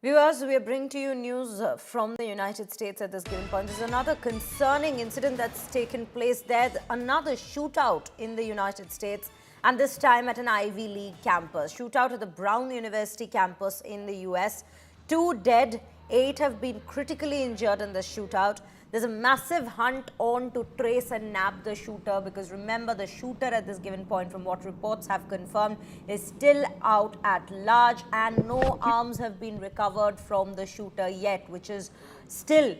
Viewers, we are bringing to you news from the United States at this given point. There's another concerning incident that's taken place there, another shootout in the United States, and this time at an Ivy League campus. Shootout at the Brown University campus in the US. 2 dead, 8 have been critically injured in the shootout. There's a massive hunt on to trace and nab the shooter, because remember, the shooter at this given point, from what reports have confirmed, is still out at large, and no arms have been recovered from the shooter yet, which is still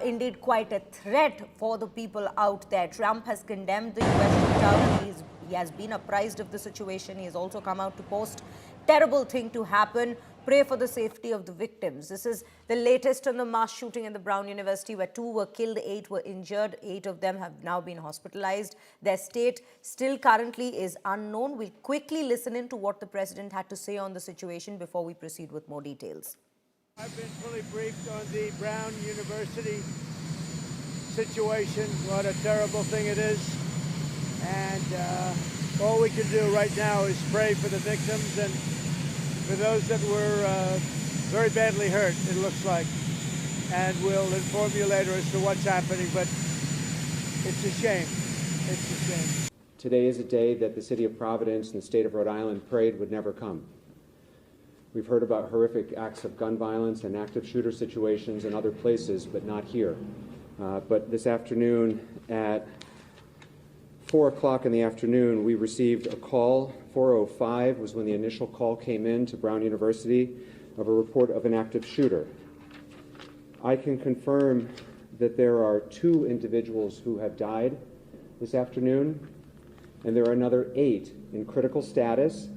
indeed quite a threat for the people out there. Trump has condemned the US shootout. He has been apprised of the situation. He has also come out to post, terrible thing to happen. Pray for the safety of the victims. This is the latest on the mass shooting in the Brown University, where 2 were killed, 8 were injured. 8 of them have now been hospitalized. Their state still currently is unknown. We'll quickly listen in to what the president had to say on the situation before we proceed with more details. I've been fully briefed on the Brown University situation, what a terrible thing it is. And all we can do right now is pray for the victims and for those that were very badly hurt, it looks like. And we'll inform you later as to what's happening, but it's a shame. It's a shame. Today is a day that the city of Providence and the state of Rhode Island prayed would never come. We've heard about horrific acts of gun violence and active shooter situations in other places, but not here. But this afternoon at 4 o'clock in the afternoon, we received a call. 4:05 was when the initial call came in to Brown University of a report of an active shooter. I can confirm that there are 2 individuals who have died this afternoon, and there are another 8 in critical status,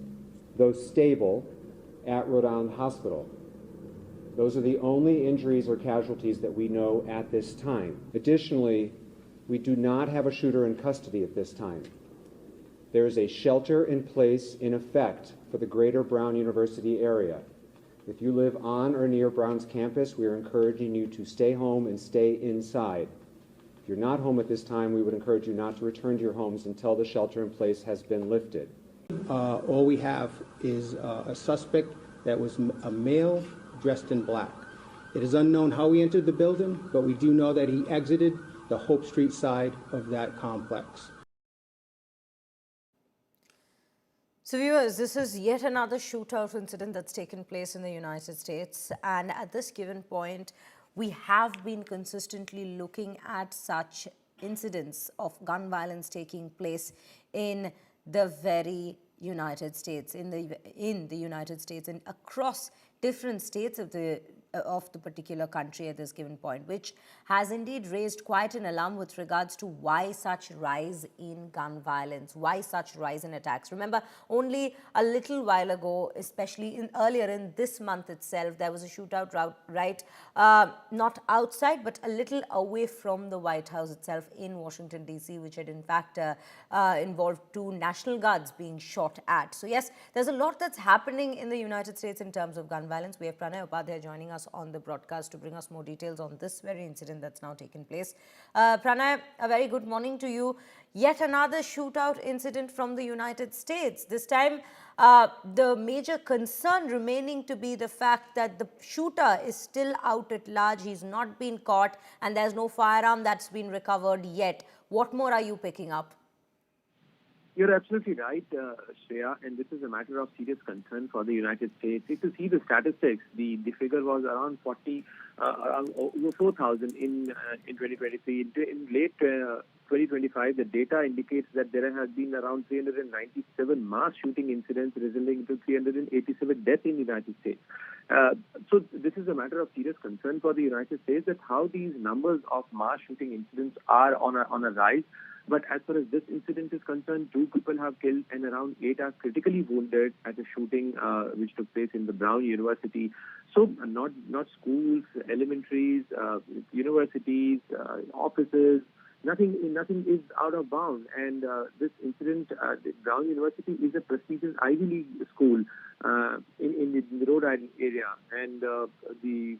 though stable, at Rhode Island Hospital. Those are the only injuries or casualties that we know at this time. Additionally, we do not have a shooter in custody at this time. There is a shelter in place in effect for the greater Brown University area. If you live on or near Brown's campus, we are encouraging you to stay home and stay inside. If you're not home at this time, we would encourage you not to return to your homes until the shelter in place has been lifted. All we have is a suspect that was a male dressed in black. It is unknown how he entered the building, but we do know that he exited the Hope Street side of that complex. So viewers, this is yet another shootout incident that's taken place in the United States. And at this given point, we have been consistently looking at such incidents of gun violence taking place in the very United States, in the United States, and across different states of the particular country at this given point, which has indeed raised quite an alarm with regards to why such rise in gun violence, why such rise in attacks. Remember, only a little while ago, especially earlier in this month itself, there was a shootout not outside, but a little away from the White House itself in Washington, D.C., which had in fact involved 2 National Guards being shot at. So yes, there's a lot that's happening in the United States in terms of gun violence. We have Pranay Upadhyay joining us on the broadcast to bring us more details on this very incident that's now taken place. Pranay, a very good morning to you. Yet another shootout incident from the United States. This time, the major concern remaining to be the fact that the shooter is still out at large. He's not been caught, and there's no firearm that's been recovered yet. What more are you picking up? You're absolutely right, Shreya, and this is a matter of serious concern for the United States. If you see the statistics, the figure was around over 4,000 in 2023. In late 2025, the data indicates that there have been around 397 mass shooting incidents, resulting in 387 deaths in the United States. So this is a matter of serious concern for the United States, that how these numbers of mass shooting incidents are on a rise. But as far as this incident is concerned, 2 people have killed and around 8 are critically wounded at a shooting which took place in the Brown University. So not schools, elementaries, universities, offices, nothing is out of bound. And this incident, the Brown University is a prestigious Ivy League school in the Rhode Island area, and the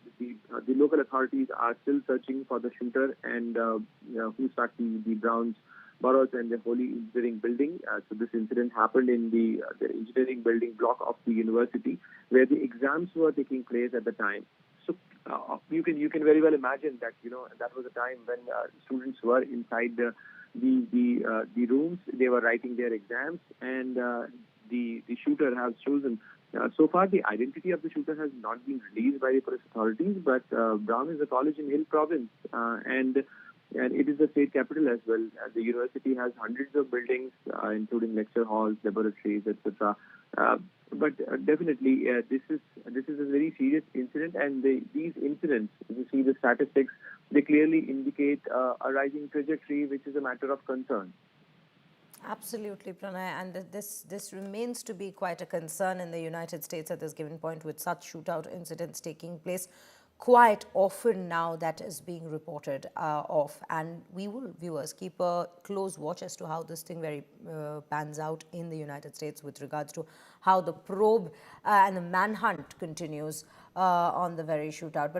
local authorities are still searching for the shooter and who struck the Browns boroughs and the Holy Engineering Building. So this incident happened in the engineering building block of the university, where the exams were taking place at the time. So you can very well imagine that that was a time when students were inside the rooms. They were writing their exams, and the shooter has chosen. So far, the identity of the shooter has not been released by the police authorities, but Brown is a college in Hill Province, and it is the state capital as well. The university has hundreds of buildings, including lecture halls, laboratories, etc. But definitely, this is a very serious incident, and these incidents, if you see the statistics, they clearly indicate a rising trajectory, which is a matter of concern. Absolutely, Pranay, and this remains to be quite a concern in the United States at this given point, with such shootout incidents taking place quite often now that is being reported of. And we will, viewers, keep a close watch as to how this thing pans out in the United States with regards to how the probe and the manhunt continues on the very shootout. But